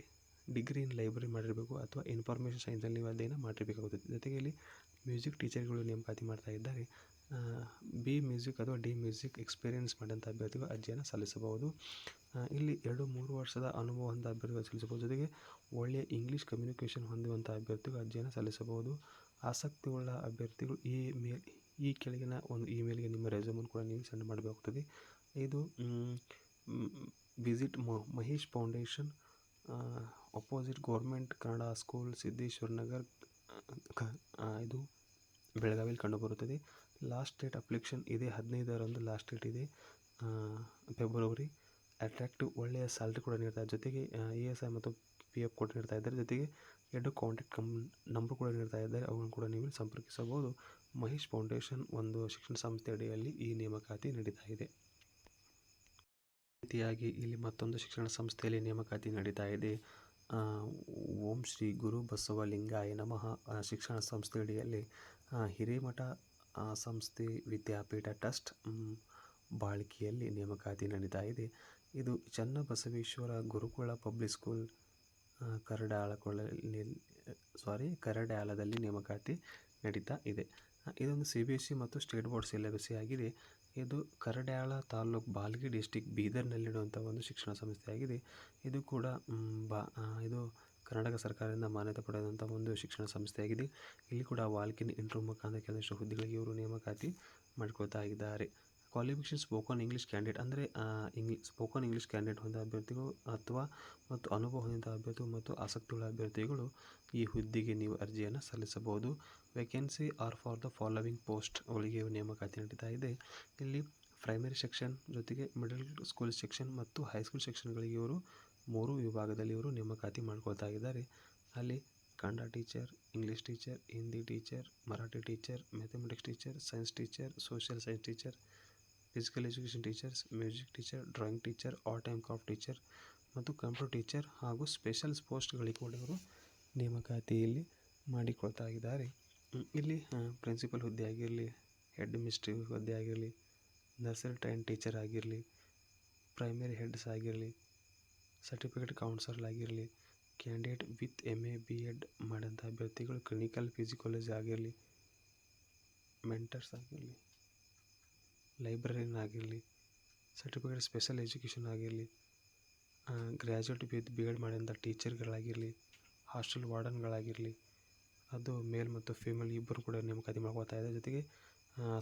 ಡಿಗ್ರಿ ಇನ್ ಲೈಬ್ರರಿ ಮಾಡಿರಬೇಕು ಅಥವಾ ಇನ್ಫಾರ್ಮೇಷನ್ ಸೈನ್ಸಲ್ಲಿ ನೀವು ಅಧ್ಯಯನ ಮಾಡಿರಬೇಕಾಗುತ್ತದೆ. ಜೊತೆಗೆ ಇಲ್ಲಿ ಮ್ಯೂಸಿಕ್ ಟೀಚರ್ಗಳು ನೇಮಕಾತಿ ಮಾಡ್ತಾ ಇದ್ದಾರೆ. B ಮ್ಯೂಸಿಕ್ ಅಥವಾ D ಮ್ಯೂಸಿಕ್ ಎಕ್ಸ್ಪೀರಿಯೆನ್ಸ್ ಮಾಡಿದಂಥ ಅಭ್ಯರ್ಥಿಗಳು ಅರ್ಜಿಯನ್ನು ಸಲ್ಲಿಸಬಹುದು. ಇಲ್ಲಿ 2-3 ವರ್ಷದ ಅನುಭವ ಹೊಂದ ಅಭ್ಯರ್ಥಿಗಳು ಸಲ್ಲಿಸಬಹುದು. ಜೊತೆಗೆ ಒಳ್ಳೆಯ ಇಂಗ್ಲೀಷ್ ಕಮ್ಯುನಿಕೇಷನ್ ಹೊಂದುವಂಥ ಅಭ್ಯರ್ಥಿಗಳು ಅರ್ಜಿಯನ್ನು ಸಲ್ಲಿಸಬಹುದು. ಆಸಕ್ತಿಯುಳ್ಳ ಅಭ್ಯರ್ಥಿಗಳು ಈ ಕೆಳಗಿನ ಒಂದು ಇಮೇಲ್ಗೆ ನಿಮ್ಮ ರೆಸ್ಯೂಮನ್ನು ಕೂಡ ನೀವು ಸೆಂಡ್ ಮಾಡಬೇಕಾಗುತ್ತದೆ. ಇದು visit Mahesh foundation, opposite government Kannada school, Siddeshwara Nagar, ಇದು ಬೆಳಗಾವಿಯಲ್ಲಿ ಕಂಡುಬರುತ್ತದೆ. ಲಾಸ್ಟ್ ಡೇಟ್ ಅಪ್ಲಿಕೇಶನ್ ಇದೆ 15ರಂದು ಲಾಸ್ಟ್ ಡೇಟ್ ಇದೆ, ಫೆಬ್ರವರಿ. ಅಟ್ರಾಕ್ಟಿವ್ ಒಳ್ಳೆಯ ಸ್ಯಾಲ್ರಿ ಕೂಡ ನೀಡ್ತಾರೆ. ಜೊತೆಗೆ ESI ಮತ್ತು PF ಕೂಡ ನೀಡ್ತಾ ಇದ್ದಾರೆ. ಜೊತೆಗೆ 2 ಕಾಂಟ್ಯಾಕ್ಟ್ ನಂಬರ್ ಕೂಡ ನೀಡ್ತಾ ಇದ್ದಾರೆ, ಅವುಗಳನ್ನು ಕೂಡ ನೀವು ಸಂಪರ್ಕಿಸಬಹುದು. ಮಹೇಶ್ ಫೌಂಡೇಶನ್ ಒಂದು ಶಿಕ್ಷಣ ಸಂಸ್ಥೆ ಅಡಿಯಲ್ಲಿ ಈ ನೇಮಕಾತಿ ನಡೀತಾ ಇದೆ. ರೀತಿಯಾಗಿ ಇಲ್ಲಿ ಮತ್ತೊಂದು ಶಿಕ್ಷಣ ಸಂಸ್ಥೆಯಲ್ಲಿ ನೇಮಕಾತಿ ನಡೀತಾ ಇದೆ. ಓಂ ಶ್ರೀ ಗುರು ಬಸವಲಿಂಗಾಯ ನಮಃ ಶಿಕ್ಷಣ ಸಂಸ್ಥೆ ಅಡಿಯಲ್ಲಿ ಹಿರೇಮಠ ಸಂಸ್ಥೆ ವಿದ್ಯಾಪೀಠ ಟ್ರಸ್ಟ್ ಬಾಳ್ಕಿಯಲ್ಲಿ ನೇಮಕಾತಿ ನಡೀತಾ ಇದೆ. ಇದು ಚನ್ನಬಸವೇಶ್ವರ ಗುರುಕುಲ ಪಬ್ಲಿಕ್ ಸ್ಕೂಲ್ ಕರಡ್ಯಾಳದಲ್ಲಿ ನೇಮಕಾತಿ ನಡೀತಾ ಇದೆ. ಇದೊಂದು CBSE ಮತ್ತು ಸ್ಟೇಟ್ ಬೋರ್ಡ್ ಸಿಲೆಬಸ್ ಆಗಿದೆ. ಇದು ಕರಡ್ಯಾಳ ತಾಲೂಕು ಬಾಲ್ಕಿ ಡಿಸ್ಟಿಕ್ ಬೀದರ್ನಲ್ಲಿರುವಂಥ ಒಂದು ಶಿಕ್ಷಣ ಸಂಸ್ಥೆಯಾಗಿದೆ. ಇದು ಕೂಡ ಇದು ಕರ್ನಾಟಕ ಸರ್ಕಾರದಿಂದ ಮಾನ್ಯತೆ ಪಡೆದಂಥ ಒಂದು ಶಿಕ್ಷಣ ಸಂಸ್ಥೆಯಾಗಿದೆ. ಇಲ್ಲಿ ಕೂಡ ವಾಲ್ಕಿನ್ ಇಂಟರ್ವ್ಯೂ ಮುಖಾಂತರ ಕೆಲವಷ್ಟು ಹುದ್ದೆಗಳಿಗೆ ಇವರು ನೇಮಕಾತಿ ಮಾಡಿಕೊಳ್ತಾ ಇದ್ದಾರೆ. ಕ್ವಾಲಿಫಿಕೇಷನ್ ಸ್ಪೋಕನ್ ಇಂಗ್ಲೀಷ್ ಕ್ಯಾಂಡಿಡೇಟ್, ಅಂದರೆ ಸ್ಪೋಕನ್ ಇಂಗ್ಲೀಷ್ ಕ್ಯಾಂಡಿಡೇಟ್ ಹೊಂದಿದ ಅಭ್ಯರ್ಥಿಗಳು ಮತ್ತು ಅನುಭವ ಹೊಂದಿದ ಅಭ್ಯರ್ಥಿಗಳು ಮತ್ತು ಆಸಕ್ತಿಯುಳ್ಳ ಅಭ್ಯರ್ಥಿಗಳು ಈ ಹುದ್ದೆಗೆ ನೀವು ಅರ್ಜಿಯನ್ನು ಸಲ್ಲಿಸಬಹುದು. Vacancy are for the following post ಗಳಿಗೆ ನೇಮಕಾತಿ ನಡೀತಾ ಇದೆ. ಇಲ್ಲಿ ಪ್ರೈಮರಿ ಸೆಕ್ಷನ್ ಜೊತೆಗೆ ಮಿಡಲ್ ಸ್ಕೂಲ್ ಸೆಕ್ಷನ್ ಮತ್ತು ಹೈಸ್ಕೂಲ್ ಸೆಕ್ಷನ್ಗಳಿಗೆ ಇವರು 3 ವಿಭಾಗದಲ್ಲಿ ಇವರು ನೇಮಕಾತಿ ಮಾಡ್ಕೊಳ್ತಾ ಇದ್ದಾರೆ. ಅಲ್ಲಿ Kannada teacher, English teacher, Hindi teacher, Marathi teacher, mathematics teacher, science teacher, social science teacher, physical education teachers, music teacher, drawing teacher, art and craft teacher ಮತ್ತು ಕಂಪ್ಯೂಟರ್ ಟೀಚರ್ ಹಾಗೂ ಸ್ಪೆಷಲ್ ಪೋಸ್ಟ್ಗಳಿಗೆ ಕೂಡ ಇವರು ನೇಮಕಾತಿಯಲ್ಲಿ ಮಾಡಿಕೊಳ್ತಾ ಇದ್ದಾರೆ. ಇಲ್ಲಿ ಪ್ರಿನ್ಸಿಪಲ್ ಹುದ್ದೆ ಆಗಿರಲಿ, ಹೆಡ್ ಮಿಸ್ಟ್ರಿ ಹುದ್ದೆ ಆಗಿರಲಿ, ನರ್ಸರಿ ಟ್ರೈನ್ ಟೀಚರ್ ಆಗಿರಲಿ, ಪ್ರೈಮರಿ ಹೆಡ್ಸ್ ಆಗಿರಲಿ, ಸರ್ಟಿಫಿಕೇಟ್ ಕೌನ್ಸಲರ್ ಆಗಿರಲಿ, ಕ್ಯಾಂಡಿಡೇಟ್ ವಿತ್ MA BEd ಮಾಡೋಂಥ ಅಭ್ಯರ್ಥಿಗಳು, ಕ್ಲಿನಿಕಲ್ ಫಿಸಿಕಾಲಜಿ ಆಗಿರಲಿ, ಮೆಂಟರ್ಸ್ ಆಗಿರಲಿ, ಲೈಬ್ರರಿಯನ್ ಆಗಿರಲಿ, ಸರ್ಟಿಫಿಕೇಟ್ ಸ್ಪೆಷಲ್ ಎಜುಕೇಷನ್ ಆಗಿರಲಿ, ಗ್ರ್ಯಾಜುಯೇಟ್ ವಿತ್ BEd ಮಾಡೋಂಥ ಟೀಚರ್ಗಳಾಗಿರಲಿ, ಹಾಸ್ಟೆಲ್ ವಾರ್ಡನ್ಗಳಾಗಿರಲಿ, ಅದು ಮೇಲ್ ಮತ್ತು ಫೀಮೇಲ್ ಇಬ್ಬರು ಕೂಡ ನೇಮಕಾತಿ ಮಾಡ್ಕೊಳ್ತಾ ಇದೆ. ಜೊತೆಗೆ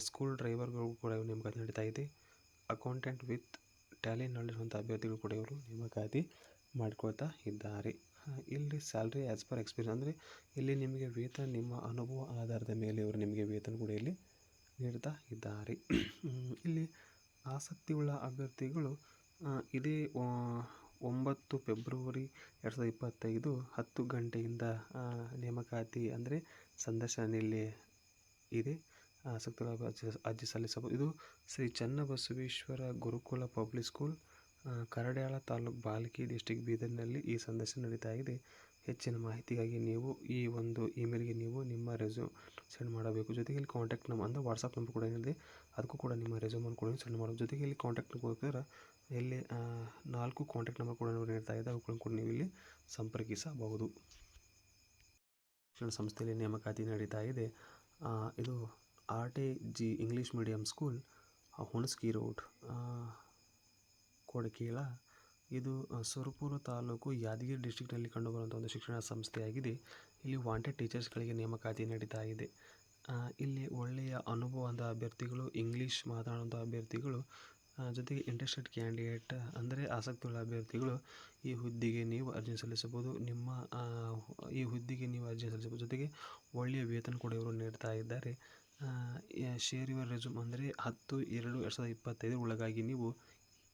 ಸ್ಕೂಲ್ ಡ್ರೈವರ್ಗಳು ಕೂಡ ನೇಮಕಾತಿ ನಡೀತಾ ಇದೆ. ಅಕೌಂಟೆಂಟ್ ವಿತ್ ಟ್ಯಾಲಿ ನಾಲೆಜ್ ಅಂತ ಅಭ್ಯರ್ಥಿಗಳು ಕೂಡ ಇವರು ನೇಮಕಾತಿ ಮಾಡ್ಕೊಳ್ತಾ ಇದ್ದಾರೆ. ಇಲ್ಲಿ ಸ್ಯಾಲ್ರಿ ಆ್ಯಸ್ ಪರ್ ಎಕ್ಸ್ಪೀರಿಯನ್ಸ್ ಅಂದರೆ ಇಲ್ಲಿ ನಿಮಗೆ ವೇತನ ನಿಮ್ಮ ಅನುಭವ ಆಧಾರದ ಮೇಲೆ ಇವರು ನಿಮಗೆ ವೇತನ ಕೂಡ ಇಲ್ಲಿ ನೀಡ್ತಾ ಇದ್ದಾರೆ. ಇಲ್ಲಿ ಆಸಕ್ತಿಯುಳ್ಳ ಅಭ್ಯರ್ಥಿಗಳು ಇದೇ 9 ಫೆಬ್ರವರಿ 2025 10 ಗಂಟೆಯಿಂದ ನೇಮಕಾತಿ ಅಂದರೆ ಸಂದರ್ಶನ ಇಲ್ಲಿ ಇದೆ. ಆಸಕ್ತಿಯುಳ್ಳ ಅರ್ಜಿ ಸಲ್ಲಿಸಬಹುದು. ಇದು ಶ್ರೀ ಚನ್ನಬಸವೇಶ್ವರ ಗುರುಕುಲ ಪಬ್ಲಿಕ್ ಸ್ಕೂಲ್, ಕರಡ್ಯಾಳ ತಾಲೂಕು, ಬಾಲ್ಕಿ ಡಿಸ್ಟಿಕ್, ಬೀದರ್ನಲ್ಲಿ ಈ ಸಂದರ್ಶನ ನಡೀತಾ ಇದೆ. ಹೆಚ್ಚಿನ ಮಾಹಿತಿಗಾಗಿ ನೀವು ಈ ಒಂದು ಇಮೇಲ್ಗೆ ನೀವು ನಿಮ್ಮ ರೆಸ್ಯೂಮ್ ಸೆಂಡ್ ಮಾಡಬೇಕು. ಜೊತೆಗೆ ಇಲ್ಲಿ ಕಾಂಟ್ಯಾಕ್ಟ್ ನಂಬರ್ ಅಂದರೆ ವಾಟ್ಸಪ್ ನಂಬರ್ ಕೂಡ ಏನಿದೆ ಅದಕ್ಕೂ ಕೂಡ ನಿಮ್ಮ ರೆಸ್ಯೂಮನ್ನು ಕೂಡ ಸೆಂಡ್ ಮಾಡಬೇಕು. ಜೊತೆಗೆ ಇಲ್ಲಿ ಕಾಂಟ್ಯಾಕ್ಟ್ಗೋಸ್ಕರ ಇಲ್ಲಿ 4 ಕಾಂಟ್ಯಾಕ್ಟ್ ನಂಬರ್ ಕೂಡ ನೀಡ್ತಾ ಇದೆ, ಅವುಗಳನ್ನು ಕೂಡ ನೀವು ಇಲ್ಲಿ ಸಂಪರ್ಕಿಸಬಹುದು. ಶಿಕ್ಷಣ ಸಂಸ್ಥೆಯಲ್ಲಿ ನೇಮಕಾತಿ ನಡೀತಾ ಇದೆ. ಇದು RTG English medium school, Hunasgi road, Kodekal. ಇದು ಸುರಪುರ ತಾಲೂಕು, ಯಾದಗಿರಿ ಡಿಸ್ಟಿಕ್ನಲ್ಲಿ ಕಂಡುಬರುವಂಥ ಒಂದು ಶಿಕ್ಷಣ ಸಂಸ್ಥೆಯಾಗಿದೆ. ಇಲ್ಲಿ ವಾಂಟೆಡ್ ಟೀಚರ್ಸ್ಗಳಿಗೆ ನೇಮಕಾತಿ ನಡೀತಾ ಇದೆ. ಇಲ್ಲಿ ಒಳ್ಳೆಯ ಅನುಭವದ ಅಭ್ಯರ್ಥಿಗಳು, ಇಂಗ್ಲೀಷ್ ಮಾತನಾಡುವಂಥ ಅಭ್ಯರ್ಥಿಗಳು, ಜೊತೆಗೆ ಇಂಟ್ರೆಸ್ಟೆಡ್ ಕ್ಯಾಂಡಿಡೇಟ್ ಅಂದರೆ ಆಸಕ್ತಿಯುಳ್ಳ ಅಭ್ಯರ್ಥಿಗಳು ಈ ಹುದ್ದೆಗೆ ನೀವು ಅರ್ಜಿ ಸಲ್ಲಿಸಬಹುದು. ಈ ಹುದ್ದೆಗೆ ನೀವು ಅರ್ಜಿ ಸಲ್ಲಿಸಬಹುದು. ಜೊತೆಗೆ ಒಳ್ಳೆಯ ವೇತನ ಕೂಡ ಇವರು ನೀಡ್ತಾ ಇದ್ದಾರೆ. ಶೇರ್ ಯುವರ್ ರೆಸ್ಯೂಮ್ ಅಂದರೆ 10/2/2025 ಒಳಗಾಗಿ ನೀವು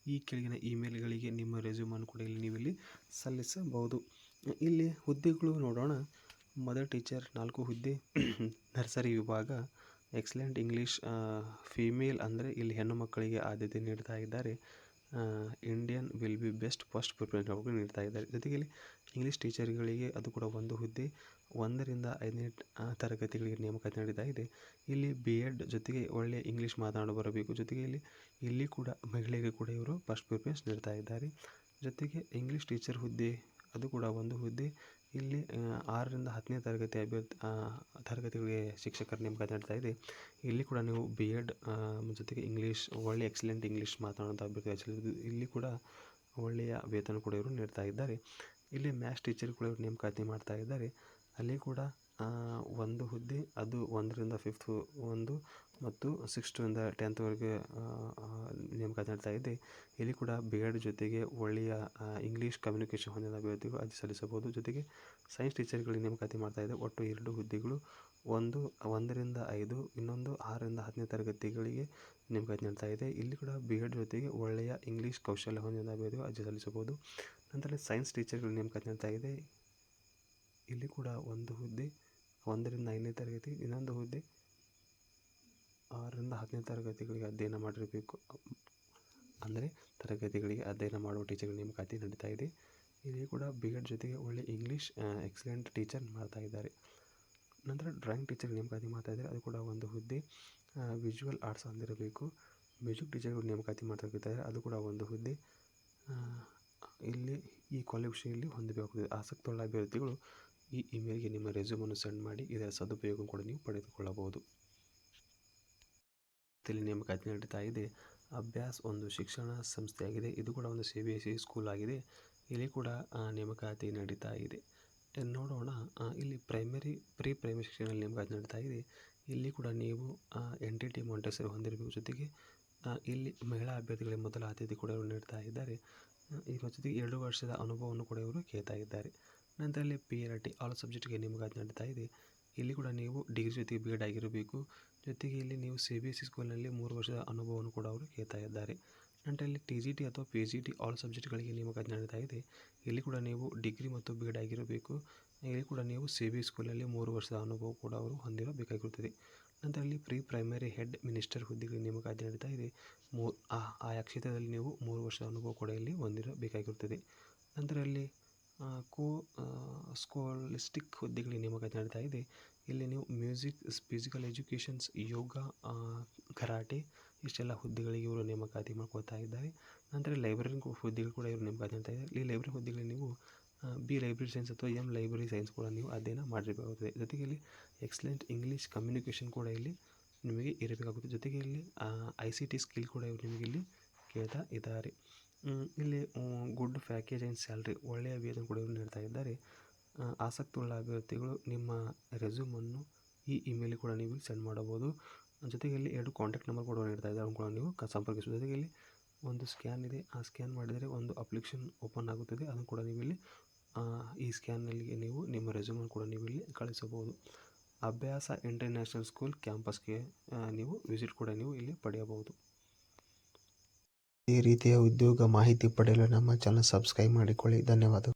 ಈ ಕೆಳಗಿನ ಇಮೇಲ್ಗಳಿಗೆ ನಿಮ್ಮ ರೆಸ್ಯೂಮನ್ನು ಕೂಡ ನೀವು ಇಲ್ಲಿ ಸಲ್ಲಿಸಬಹುದು. ಇಲ್ಲಿ ಹುದ್ದೆಗಳು ನೋಡೋಣ. ಮದರ್ ಟೀಚರ್ 4 ಹುದ್ದೆ, ನರ್ಸರಿ ವಿಭಾಗ, ಎಕ್ಸಲೆಂಟ್ ಇಂಗ್ಲೀಷ್ ಫೀಮೇಲ್ ಅಂದರೆ ಇಲ್ಲಿ ಹೆಣ್ಣು ಮಕ್ಕಳಿಗೆ ಆದ್ಯತೆ ನೀಡ್ತಾ ಇದ್ದಾರೆ. Indian will be best first preference ನೀಡ್ತಾ ಇದ್ದಾರೆ. ಜೊತೆಗೆ ಇಲ್ಲಿ ಇಂಗ್ಲೀಷ್ ಟೀಚರ್ಗಳಿಗೆ ಅದು ಕೂಡ 1 ಹುದ್ದೆ, 1ರಿಂದ 5ನೇ ತರಗತಿಗಳಿಗೆ ನೇಮಕಾತಿ ನಡೀತಾ ಇದೆ. ಇಲ್ಲಿ BEd ಜೊತೆಗೆ ಒಳ್ಳೆಯ ಇಂಗ್ಲೀಷ್ ಮಾತನಾಡ ಬರಬೇಕು. ಜೊತೆಗೆ ಇಲ್ಲಿ ಕೂಡ ಮಹಿಳೆಗೆ ಕೂಡ ಇವರು ಫಸ್ಟ್ ಪ್ರಿಫರೆನ್ಸ್ ನೀಡ್ತಾ ಇದ್ದಾರೆ. ಜೊತೆಗೆ ಇಂಗ್ಲೀಷ್ ಟೀಚರ್ ಹುದ್ದೆ ಅದು ಕೂಡ 1 ಹುದ್ದೆ. ಇಲ್ಲಿ 6ರಿಂದ 10ನೇ ತರಗತಿಗಳಿಗೆ ಶಿಕ್ಷಕರ ನೇಮಕಾತಿ ನಡೀತಾ ಇದೆ. ಇಲ್ಲಿ ಕೂಡ ನೀವು BEd ಜೊತೆಗೆ ಇಂಗ್ಲೀಷ್ ಒಳ್ಳೆಯ ಎಕ್ಸಲೆಂಟ್ ಇಂಗ್ಲೀಷ್ ಮಾತನಾಡುವಂಥ ಅಭ್ಯರ್ಥಿ. ಇಲ್ಲಿ ಕೂಡ ಒಳ್ಳೆಯ ವೇತನ ಕೂಡ ಇವರು ನೀಡ್ತಾ ಇದ್ದಾರೆ. ಇಲ್ಲಿ ಮ್ಯಾಥ್ಸ್ ಟೀಚರ್ ಕೂಡ ಇವರು ನೇಮಕಾತಿ ಮಾಡ್ತಾ ಇದ್ದಾರೆ. ಅಲ್ಲಿ ಕೂಡ 1 ಹುದ್ದೆ, ಅದು 1ರಿಂದ 5th 1 ಮತ್ತು 6ರಿಂದ 10thವರೆಗೆ ನೇಮಕಾತಿ ನಡೀತಾ ಇದೆ. ಇಲ್ಲಿ ಕೂಡ BEd ಜೊತೆಗೆ ಒಳ್ಳೆಯ ಇಂಗ್ಲೀಷ್ ಕಮ್ಯುನಿಕೇಷನ್ ಹೊಂದಿದ ಅಭ್ಯರ್ಥಿಗಳು ಅರ್ಜಿ ಸಲ್ಲಿಸಬಹುದು. ಜೊತೆಗೆ ಸೈನ್ಸ್ ಟೀಚರ್ಗಳಿಗೆ ನೇಮಕಾತಿ ಮಾಡ್ತಾ ಇದೆ. ಒಟ್ಟು 2 ಹುದ್ದೆಗಳು, 1ರಿಂದ 5, ಇನ್ನೊಂದು 6ರಿಂದ 10ನೇ ತರಗತಿಗಳಿಗೆ ನೇಮಕಾತಿ ನಡೀತಾ ಇದೆ. ಇಲ್ಲಿ ಕೂಡ BEd ಜೊತೆಗೆ ಒಳ್ಳೆಯ ಇಂಗ್ಲೀಷ್ ಕೌಶಲ್ಯ ಹೊಂದಿದ ಅಭ್ಯರ್ಥಿಗಳು ಅರ್ಜಿ ಸಲ್ಲಿಸಬಹುದು. ನಂತರ ಸೈನ್ಸ್ ಟೀಚರ್ಗಳು ನೇಮಕಾತಿ ನಡೀತಾ ಇದೆ. ಇಲ್ಲಿ ಕೂಡ 1 ಹುದ್ದೆ, 1ರಿಂದ 5ನೇ ತರಗತಿ, ಇನ್ನೊಂದು ಹುದ್ದೆ 6ರಿಂದ 10ನೇ ತರಗತಿಗಳಿಗೆ ಅಧ್ಯಯನ ಮಾಡಿರಬೇಕು ಅಂದರೆ ತರಗತಿಗಳಿಗೆ ಅಧ್ಯಯನ ಮಾಡುವ ಟೀಚರ್ಗಳ ನೇಮಕಾತಿ ನಡೀತಾ ಇದೆ. ಇಲ್ಲಿ ಕೂಡ BEd ಜೊತೆಗೆ ಒಳ್ಳೆ ಇಂಗ್ಲೀಷ್ ಎಕ್ಸಲೆಂಟ್ ಟೀಚರ್ ಮಾಡ್ತಾ ಇದ್ದಾರೆ. ನಂತರ ಡ್ರಾಯಿಂಗ್ ಟೀಚರ್ ನೇಮಕಾತಿ ಮಾಡ್ತಾ ಇದ್ದಾರೆ. ಅದು ಕೂಡ 1 ಹುದ್ದೆ, ವಿಜುವಲ್ ಆರ್ಟ್ಸ್ ಹೊಂದಿರಬೇಕು. ಮ್ಯೂಸಿಕ್ ಟೀಚರ್ಗಳು ನೇಮಕಾತಿ ಮಾಡ್ತಾ ಇದ್ದಾರೆ. ಅದು ಕೂಡ 1 ಹುದ್ದೆ. ಇಲ್ಲಿ ಈ ಕ್ವಾಲಿಫಿಕೇಷನ್ ಹೊಂದಬೇಕಾಗುತ್ತದೆ. ಆಸಕ್ತಿಯುಳ್ಳ ಅಭ್ಯರ್ಥಿಗಳು ಈ ಇಮೇಲ್ಗೆ ನಿಮ್ಮ ರೆಸ್ಯೂಮನ್ನು ಸೆಂಡ್ ಮಾಡಿ ಇದರ ಸದುಪಯೋಗ ಕೂಡ ನೀವು ಪಡೆದುಕೊಳ್ಳಬಹುದು. ಇಲ್ಲಿ ನೇಮಕಾತಿ ನಡೀತಾ ಇದೆ. ಅಭ್ಯಾಸ್ ಒಂದು ಶಿಕ್ಷಣ ಸಂಸ್ಥೆಯಾಗಿದೆ. ಇದು ಕೂಡ ಒಂದು CBSE ಸ್ಕೂಲ್ ಆಗಿದೆ. ಇಲ್ಲಿ ಕೂಡ ನೇಮಕಾತಿ ನಡೀತಾ ಇದೆ. ನೋಡೋಣ. ಇಲ್ಲಿ ಪ್ರೀ ಪ್ರೈಮರಿ ಶಿಕ್ಷಣದಲ್ಲಿ ನೇಮಕಾತಿ ನಡೀತಾ ಇದೆ. ಇಲ್ಲಿ ಕೂಡ ನೀವು NTT ಮಾಂಟೆಸರಿ ಹೊಂದಿರಬೇಕು. ಜೊತೆಗೆ ಇಲ್ಲಿ ಮಹಿಳಾ ಅಭ್ಯರ್ಥಿಗಳಿಗೆ ಮೊದಲ ಆದ್ಯತೆ ಕೂಡ ಇವರು ನೀಡ್ತಾ ಇದ್ದಾರೆ. ಜೊತೆಗೆ 2 ವರ್ಷದ ಅನುಭವವನ್ನು ಕೂಡ ಇವರು ಕೇಳ್ತಾ ಇದ್ದಾರೆ. ನಂತರ ಇಲ್ಲಿ PLT ಆಲ್ ಸಬ್ಜೆಕ್ಟ್ಗೆ ನೇಮಕಾತಿ ನಡೀತಾ ಇದೆ. ಇಲ್ಲಿ ಕೂಡ ನೀವು ಡಿಗ್ರಿ ಜೊತೆಗೆ BEd ಆಗಿರಬೇಕು. ಜೊತೆಗೆ ಇಲ್ಲಿ ನೀವು CBSE ಸ್ಕೂಲ್ನಲ್ಲಿ 3 ವರ್ಷದ ಅನುಭವವನ್ನು ಕೂಡ ಅವರು ಕೇಳ್ತಾ ಇದ್ದಾರೆ. ನಂತರ ಇಲ್ಲಿ TGT ಅಥವಾ PGT ಆಲ್ ಸಬ್ಜೆಕ್ಟ್ಗಳಿಗೆ ನೇಮಕಾತಿ ನಡೀತಾ ಇದೆ. ಇಲ್ಲಿ ಕೂಡ ನೀವು ಡಿಗ್ರಿ ಮತ್ತು BEd ಆಗಿರಬೇಕು. ಇಲ್ಲಿ ಕೂಡ ನೀವು CBSE ಸ್ಕೂಲಲ್ಲಿ 3 ವರ್ಷದ ಅನುಭವ ಕೂಡ ಅವರು ಹೊಂದಿರಬೇಕಾಗಿರುತ್ತದೆ. ನಂತರ ಇಲ್ಲಿ ಪ್ರೀ ಪ್ರೈಮರಿ ಹೆಡ್ ಮಿನಿಸ್ಟರ್ ಹುದ್ದೆಗಳಿಗೆ ನೇಮಕಾತಿ ನಡೀತಾ ಇದೆ. ಆಯಾ ಕ್ಷೇತ್ರದಲ್ಲಿ ನೀವು 3 ವರ್ಷದ ಅನುಭವ ಕೂಡ ಇಲ್ಲಿ ಹೊಂದಿರಬೇಕಾಗಿರುತ್ತದೆ. ನಂತರ ಇಲ್ಲಿ ಕೋ ಸ್ಕೋಲಿಸ್ಟಿಕ್ ಹುದ್ದೆಗಳಿಗೆ ನೇಮಕಾತಿ ನಡೀತಾ ಇದೆ. ಇಲ್ಲಿ ನೀವು ಮ್ಯೂಸಿಕ್, ಫಿಸಿಕಲ್ ಎಜುಕೇಷನ್ಸ್, ಯೋಗ, ಕರಾಟೆ ಇಷ್ಟೆಲ್ಲ ಹುದ್ದೆಗಳಿಗೆ ಇವರು ನೇಮಕಾತಿ ಮಾಡ್ಕೊಳ್ತಾ ಇದ್ದಾರೆ. ನಂತರ ಲೈಬ್ರರಿ ಹುದ್ದೆಗಳು ಕೂಡ ಇವರು ನೇಮಕಾತಿ ಮಾಡ್ತಾ ಇದ್ದಾರೆ. ಈ ಲೈಬ್ರರಿ ಹುದ್ದೆಗಳಿಗೆ ನೀವು ಬಿ ಲೈಬ್ರರಿ ಸೈನ್ಸ್ ಅಥವಾ ಎಂ ಲೈಬ್ರರಿ ಸೈನ್ಸ್ ಕೂಡ ನೀವು ಅಧ್ಯಯನ ಮಾಡಿರಬೇಕಾಗುತ್ತದೆ. ಜೊತೆಗೆ ಇಲ್ಲಿ ಎಕ್ಸಲೆಂಟ್ ಇಂಗ್ಲೀಷ್ ಕಮ್ಯುನಿಕೇಷನ್ ಕೂಡ ಇಲ್ಲಿ ನಿಮಗೆ ಇರಬೇಕಾಗುತ್ತೆ. ಜೊತೆಗೆ ಇಲ್ಲಿ ICT ಸ್ಕಿಲ್ ಕೂಡ ಇವರು ನಿಮಗೆ ಇಲ್ಲಿ ಕೇಳ್ತಾ ಇದ್ದಾರೆ. ಇಲ್ಲಿ ಗುಡ್ ಪ್ಯಾಕೇಜ್ ಆ್ಯಂಡ್ ಸ್ಯಾಲ್ರಿ, ಒಳ್ಳೆಯ ವೇತನ ಕೂಡ ಇವರು ನೀಡ್ತಾ ಇದ್ದಾರೆ. ಆಸಕ್ತಿಯುಳ್ಳ ಅಭ್ಯರ್ಥಿಗಳು ನಿಮ್ಮ ರೆಸ್ಯೂಮನ್ನು ಈ ಇಮೇಲ್ ಕೂಡ ನೀವು ಸೆಂಡ್ ಮಾಡಬಹುದು. ಜೊತೆಗೆ ಇಲ್ಲಿ 2 ಕಾಂಟ್ಯಾಕ್ಟ್ ನಂಬರ್ ಕೂಡ ನೀಡ್ತಾ ಇದ್ದಾರೆ, ಅದನ್ನು ಕೂಡ ನೀವು ಸಂಪರ್ಕಿಸಬಹುದು. ಜೊತೆಗೆ ಇಲ್ಲಿ ಒಂದು ಸ್ಕ್ಯಾನ್ ಇದೆ, ಆ ಸ್ಕ್ಯಾನ್ ಮಾಡಿದರೆ ಒಂದು ಅಪ್ಲಿಕೇಶನ್ ಓಪನ್ ಆಗುತ್ತದೆ. ಅದನ್ನು ಕೂಡ ನೀವು ಇಲ್ಲಿ ಈ ಸ್ಕ್ಯಾನ್ನಲ್ಲಿ ನೀವು ನಿಮ್ಮ ರೆಸ್ಯೂಮನ್ನು ಕೂಡ ನೀವು ಇಲ್ಲಿ ಕಳಿಸಬಹುದು. ಅಭ್ಯಾಸ ಇಂಟರ್ನ್ಯಾಷನಲ್ ಸ್ಕೂಲ್ ಕ್ಯಾಂಪಸ್ಗೆ ನೀವು ವಿಸಿಟ್ ಕೂಡ ನೀವು ಇಲ್ಲಿ ಪಡೆಯಬಹುದು. ಈ ರೀತಿಯ ಉದ್ಯೋಗ ಮಾಹಿತಿ ಪಡೆಯಲು ನಮ್ಮ ಚಾನಲ್ ಸಬ್ಸ್ಕ್ರೈಬ್ ಮಾಡಿಕೊಳ್ಳಿ. ಧನ್ಯವಾದ.